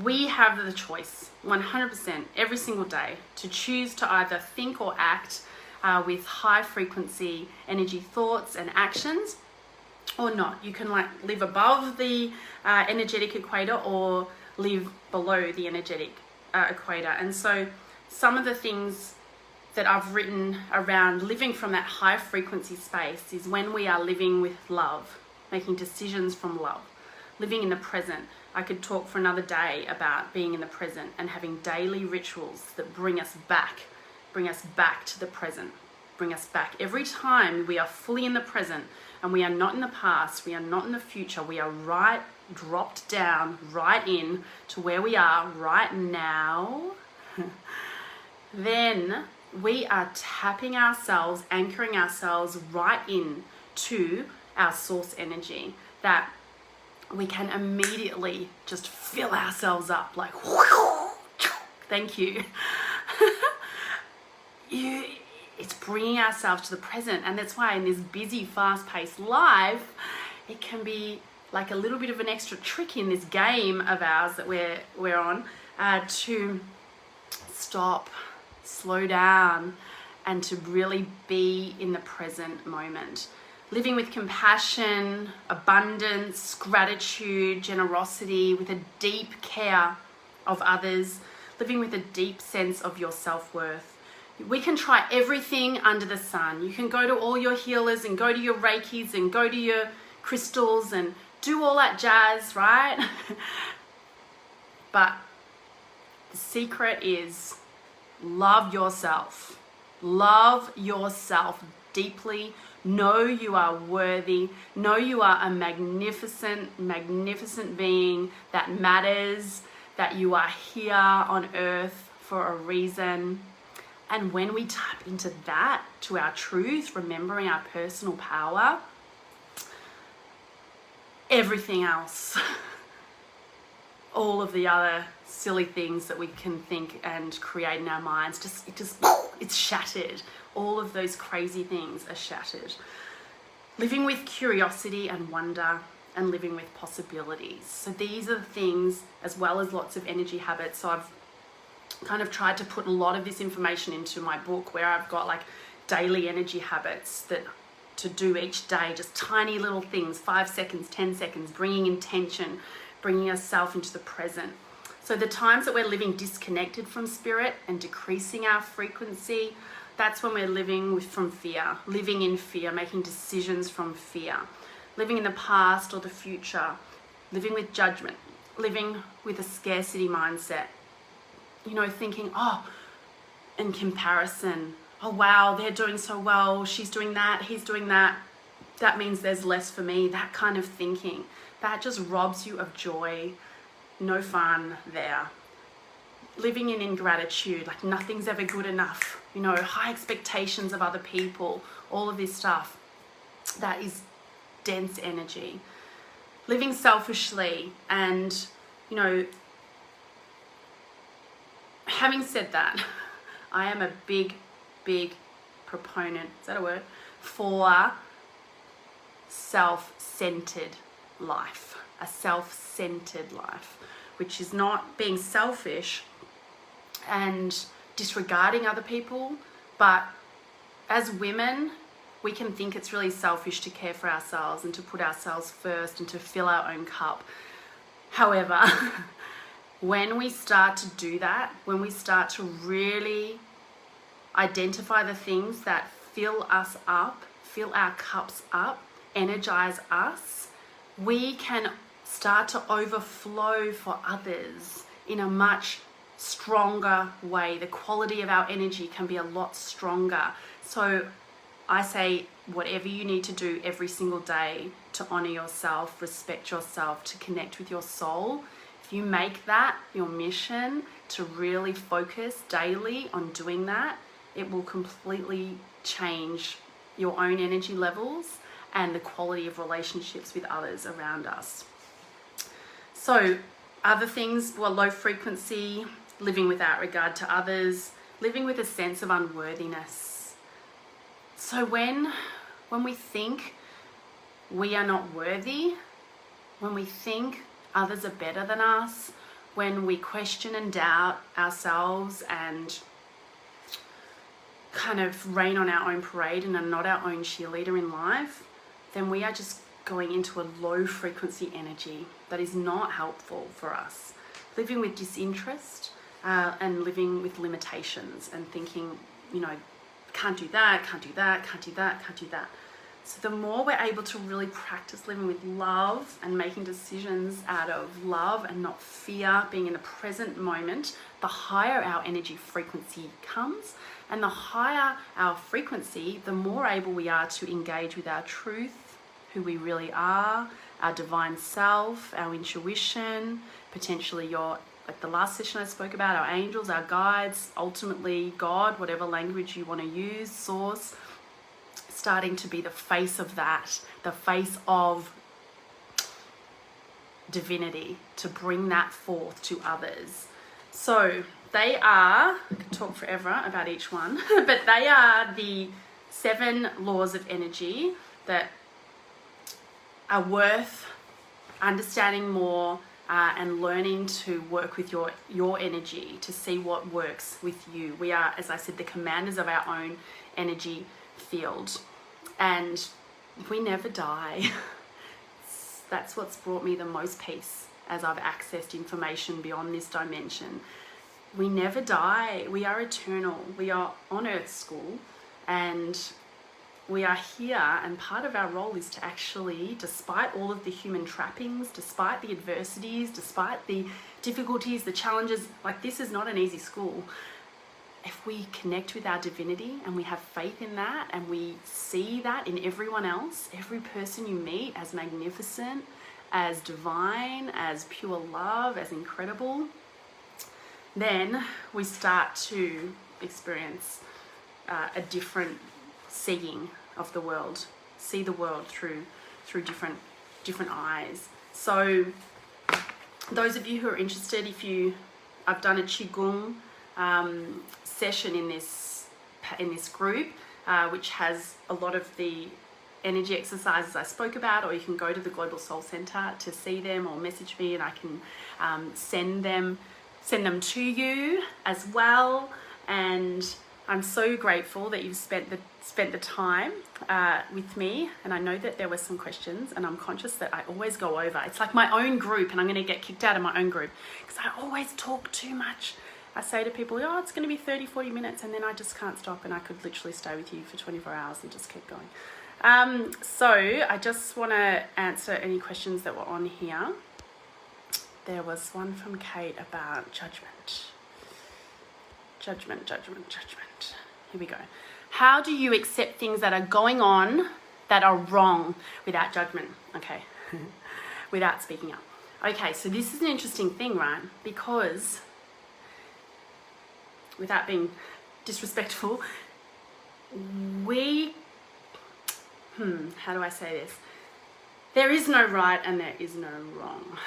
We have the choice 100% every single day to choose to either think or act with high frequency energy thoughts and actions, or not. You can like live above the energetic equator or live below the energetic equator. And so some of the things that I've written around living from that high frequency space is when we are living with love, making decisions from love, living in the present. I could talk for another day about being in the present and having daily rituals that bring us back to the present, bring us back. Every time we are fully in the present and we are not in the past, we are not in the future, we are right, dropped down, right in to where we are right now, then we are tapping ourselves, anchoring ourselves right in to our source energy, that we can immediately just fill ourselves up like, thank you. It's bringing ourselves to the present. And that's why in this busy, fast-paced life, it can be like a little bit of an extra trick in this game of ours that we're on, to stop, slow down, and to really be in the present moment. Living with compassion, abundance, gratitude, generosity, with a deep care of others, living with a deep sense of your self-worth. We can try everything under the sun. You can go to all your healers and go to your Reikis and go to your crystals and do all that jazz, right? But the secret is love yourself. Love yourself deeply. Know you are worthy. Know you are a magnificent, magnificent being that matters, that you are here on earth for a reason. And when we tap into that, to our truth, remembering our personal power, everything else, all of the other silly things that we can think and create in our minds, it's shattered. All of those crazy things are shattered. Living with curiosity and wonder, and living with possibilities. So these are the things, as well as lots of energy habits. So I've kind of tried to put a lot of this information into my book, where I've got like daily energy habits that to do each day, just tiny little things, 5 seconds, 10 seconds, bringing intention, bringing ourselves into the present. So the times that we're living disconnected from spirit and decreasing our frequency, that's when we're living from fear, living in fear, making decisions from fear, living in the past or the future, living with judgment, living with a scarcity mindset, thinking, in comparison, oh wow, they're doing so well, she's doing that, he's doing that, that means there's less for me. That kind of thinking, that just robs you of joy. No fun there. Living in ingratitude, like nothing's ever good enough, high expectations of other people, all of this stuff, that is dense energy. Living selfishly, and having said that, I am a big proponent, is that a word, for self-centered life, a self-centered life, which is not being selfish and disregarding other people, but as women, we can think it's really selfish to care for ourselves and to put ourselves first and to fill our own cup. However, when we start to do that, when we start to really identify the things that fill us up, fill our cups up, energize us, we can start to overflow for others in a much stronger way. The quality of our energy can be a lot stronger. So I say, whatever you need to do every single day to honor yourself, respect yourself, to connect with your soul, if you make that your mission to really focus daily on doing that, it will completely change your own energy levels and the quality of relationships with others around us. So other things were low frequency, living without regard to others, living with a sense of unworthiness. So when we think we are not worthy, when we think others are better than us, when we question and doubt ourselves and kind of rain on our own parade and are not our own cheerleader in life, then we are just going into a low frequency energy that is not helpful for us. Living with disinterest and living with limitations and thinking, can't do that, can't do that, can't do that, can't do that. So the more we're able to really practice living with love and making decisions out of love and not fear, being in the present moment, the higher our energy frequency comes. And the higher our frequency, the more able we are to engage with our truth, who we really are, our divine self, our intuition, potentially like the last session I spoke about, our angels, our guides, ultimately God, whatever language you want to use, source, starting to be the face of that, the face of divinity, to bring that forth to others. So they are, I could talk forever about each one, but they are the 7 laws of energy that are worth understanding more and learning to work with your energy to see what works with you. We are, as I said, the commanders of our own energy field, and we never die. That's what's brought me the most peace as I've accessed information beyond this dimension. We never die. We are eternal. We are on Earth School, and we are here, and part of our role is to actually, despite all of the human trappings, despite the adversities, despite the difficulties, the challenges, like this is not an easy school. If we connect with our divinity and we have faith in that and we see that in everyone else, every person you meet as magnificent, as divine, as pure love, as incredible, then we start to experience a different seeing of the world, see the world through different eyes. So those of you who are interested, I've done a Qigong session in this group, which has a lot of the energy exercises I spoke about, or you can go to the Global Soul Center to see them, or message me and I can send them to you as well. And I'm so grateful that you've spent the time with me, and I know that there were some questions, and I'm conscious that I always go over. It's like my own group, and I'm going to get kicked out of my own group because I always talk too much. I say to people, it's going to be 30-40 minutes, and then I just can't stop, and I could literally stay with you for 24 hours and just keep going. So I just want to answer any questions that were on here. There was one from Kate about judgment. Judgment. Here we go. How do you accept things that are going on that are wrong without judgment? Okay. Without speaking up. Okay, so this is an interesting thing, right? Because, without being disrespectful, how do I say this? There is no right and there is no wrong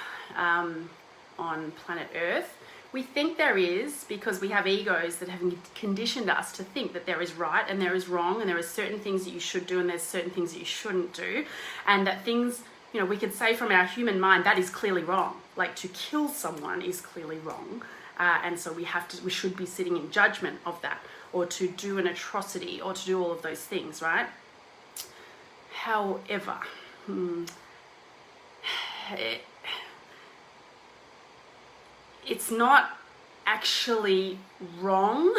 on planet Earth. We think there is because we have egos that have conditioned us to think that there is right and there is wrong, and there are certain things that you should do and there's certain things that you shouldn't do, and that things you know, we could say from our human mind that is clearly wrong. Like, to kill someone is clearly wrong, and so we should be sitting in judgment of that, or to do an atrocity, or to do all of those things, right? However, it's not actually wrong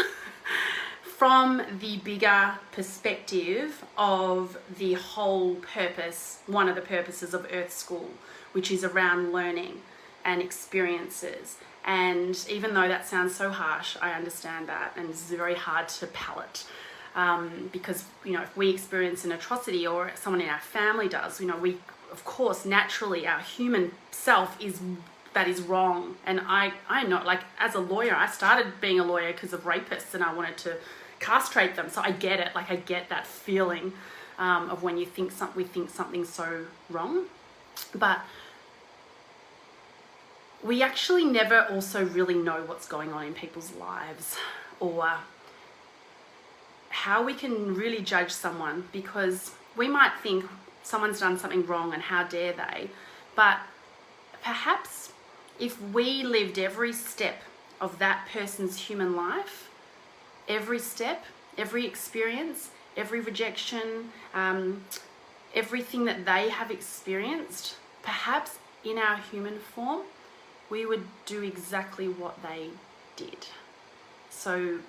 from the bigger perspective of the whole purpose, one of the purposes of Earth School, which is around learning and experiences. And even though that sounds so harsh, I understand that, and it's very hard to palate. Because, you know, if we experience an atrocity, or someone in our family does, you know, we, of course, naturally, our human self is wrong. And I know, like, as a lawyer, I started being a lawyer because of rapists, and I wanted to castrate them. So I get it. Like, I get that feeling of when we think something's so wrong. But we actually never also really know what's going on in people's lives, or how we can really judge someone, because we might think someone's done something wrong and how dare they. But perhaps if we lived every step of that person's human life, every step, every experience, every rejection, everything that they have experienced, perhaps in our human form, we would do exactly what they did. So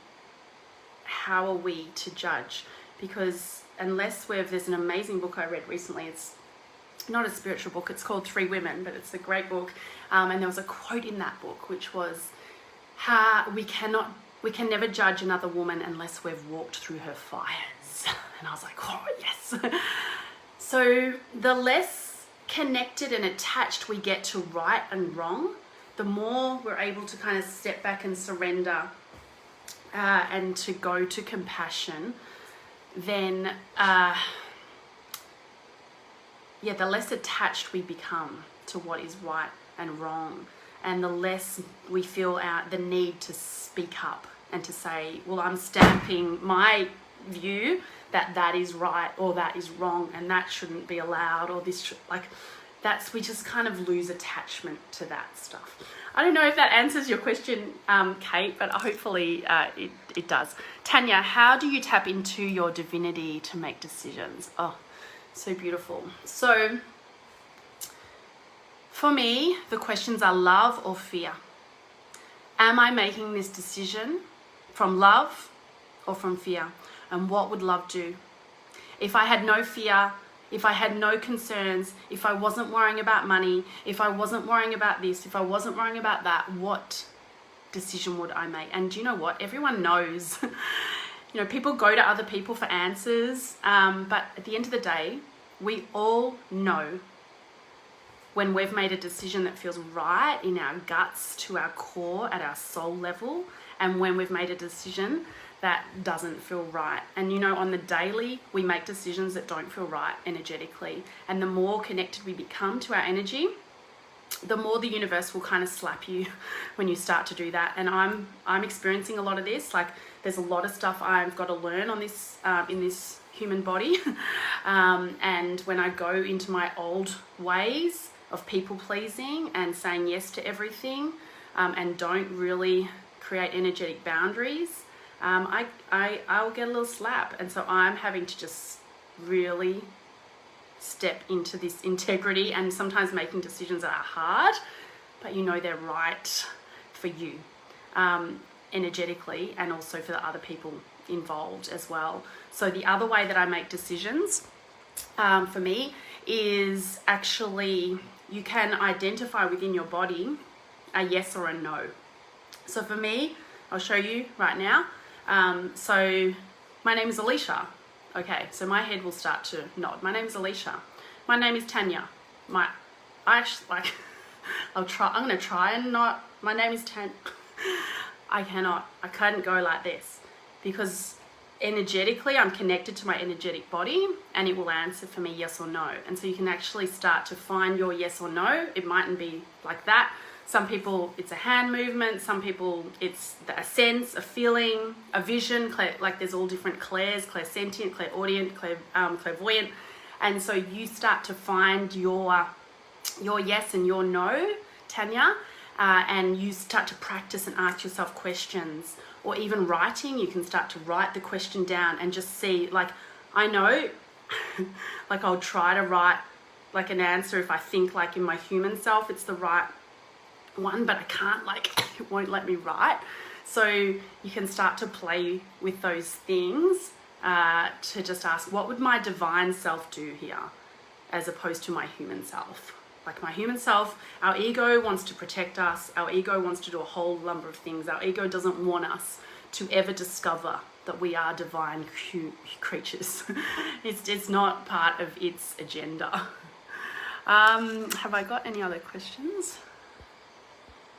how are we to judge? Because there's an amazing book I read recently. It's not a spiritual book, it's called Three Women, but it's a great book. And there was a quote in that book which was, we can never judge another woman unless we've walked through her fires. And I was like, oh yes. So the less connected and attached we get to right and wrong, the more we're able to kind of step back and surrender, and to go to compassion, then the less attached we become to what is right and wrong, and the less we feel the need to speak up and to say, well, I'm stamping my view that is right or that is wrong, and that shouldn't be allowed, or this should, like, we just kind of lose attachment to that stuff. I don't know if that answers your question, Kate, but hopefully it does. Tanya, how do you tap into your divinity to make decisions? Oh, so beautiful. So for me, the questions are love or fear. Am I making this decision from love or from fear? And what would love do? If I had no fear, if I had no concerns, if I wasn't worrying about money, if I wasn't worrying about this, if I wasn't worrying about that, what decision would I make? And do you know what? Everyone knows. You know, people go to other people for answers, but at the end of the day, we all know when we've made a decision that feels right in our guts, to our core, at our soul level, and when we've made a decision that doesn't feel right. And you know, on the daily, we make decisions that don't feel right energetically. And the more connected we become to our energy, the more the universe will kind of slap you when you start to do that. And I'm experiencing a lot of this. Like, there's a lot of stuff I've got to learn on this in this human body. And when I go into my old ways of people pleasing and saying yes to everything, and don't really create energetic boundaries, I'll get a little slap. And so I'm having to just really step into this integrity, and sometimes making decisions that are hard, but you know they're right for you, energetically, and also for the other people involved as well. So the other way that I make decisions, for me, is actually, you can identify within your body a yes or a no. So for me, I'll show you right now. So my name is Alicia. Okay, so my head will start to nod. My name is Alicia. My name is Tanya. I'm gonna try and not. My name is Tanya. I couldn't go like this, because energetically I'm connected to my energetic body, and it will answer for me yes or no. And so you can actually start to find your yes or no. It mightn't be like that. Some people, it's a hand movement. Some people, it's a sense, a feeling, a vision. Like, there's all different clairs: clairsentient, clairaudient, clairvoyant. And so you start to find your yes and your no, Tanya, and you start to practice and ask yourself questions. Or even writing, you can start to write the question down and just see, like, I know, like I'll try to write like an answer if I think like in my human self it's the right one, but I can't, like, it won't let me write. So you can start to play with those things to just ask, what would my divine self do here as opposed to my human self? Like my human self, our ego wants to protect us. Our ego wants to do a whole number of things. Our ego doesn't want us to ever discover that we are divine creatures. It's not part of its agenda. Have I got any other questions?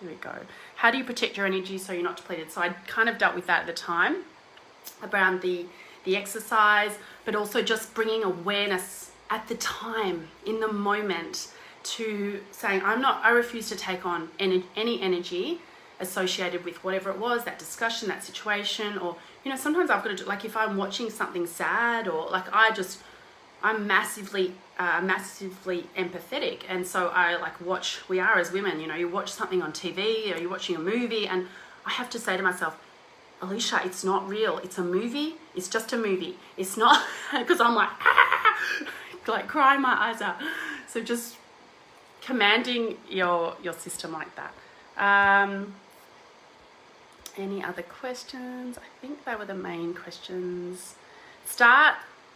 Here we go. How do you protect your energy so you're not depleted? So I kind of dealt with that at the time around the exercise, but also just bringing awareness at the time, in the moment, to saying, I refuse to take on any energy associated with whatever it was, that discussion, that situation, or, you know, sometimes I've got to do, like if I'm watching something sad, or like I'm massively empathetic. And so I like watch, we are as women, you know, you watch something on TV or you're watching a movie, and I have to say to myself, Alicia, it's not real. It's a movie. It's just a movie. It's not, because I'm like, like crying my eyes out. So just commanding your system like that. Any other questions? I think they were the main questions.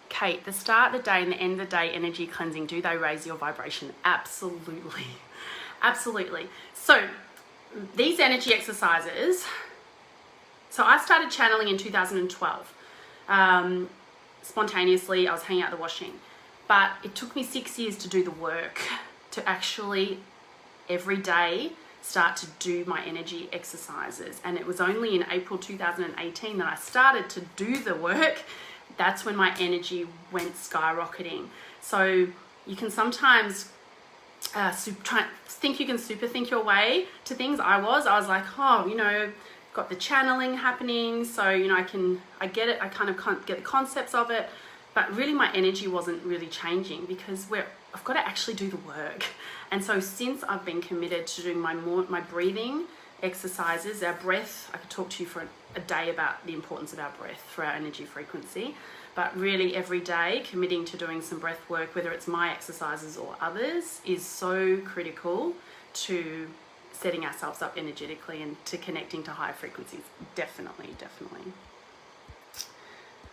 Kate, the start of the day and the end of the day energy cleansing, do they raise your vibration? Absolutely. Absolutely. So these energy exercises, so I started channeling in 2012. Spontaneously, I was hanging out the washing. But it took me 6 years to do the work, to actually every day start to do my energy exercises. And it was only in April 2018 that I started to do the work. That's when my energy went skyrocketing. So you can sometimes think you can super think your way to things. I was like, oh, you know, got the channeling happening, so, you know, I get it, I kind of get the concepts of it, but really my energy wasn't really changing because I've got to actually do the work. And so since I've been committed to doing my breathing exercises, our breath, I could talk to you for a day about the importance of our breath for our energy frequency, but really every day committing to doing some breath work, whether it's my exercises or others, is so critical to setting ourselves up energetically and to connecting to higher frequencies. Definitely.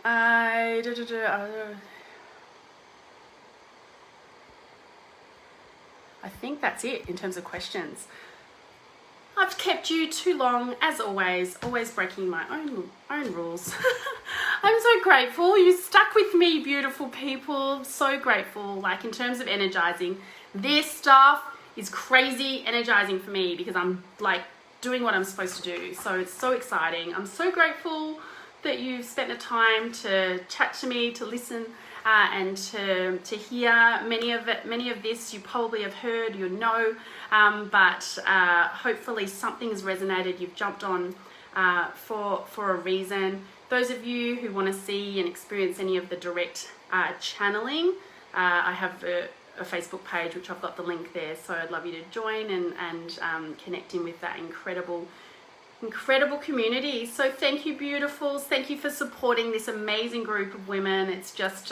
I think that's it in terms of questions. I've kept you too long, as always breaking my own rules. I'm so grateful. You stuck with me, beautiful people. So grateful. Like in terms of energizing, this stuff is crazy energizing for me because I'm like doing what I'm supposed to do. So it's so exciting. I'm so grateful that you've spent the time to chat to me, to listen, and to hear. Many of this you probably have heard, you know, but hopefully something's resonated. You've jumped on for a reason. Those of you who want to see and experience any of the direct channeling, I have a Facebook page which I've got the link there, so I'd love you to join and connecting with that incredible community. So thank you, beautifuls. Thank you for supporting this amazing group of women. It's just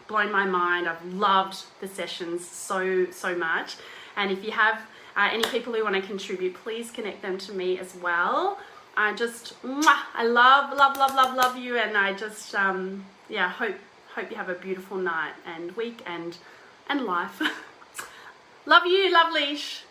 blown my mind. I've loved the sessions so much. And if you have any people who want to contribute, please connect them to me as well. I love you, and I just hope you have a beautiful night and week and life. Love you, love Leash.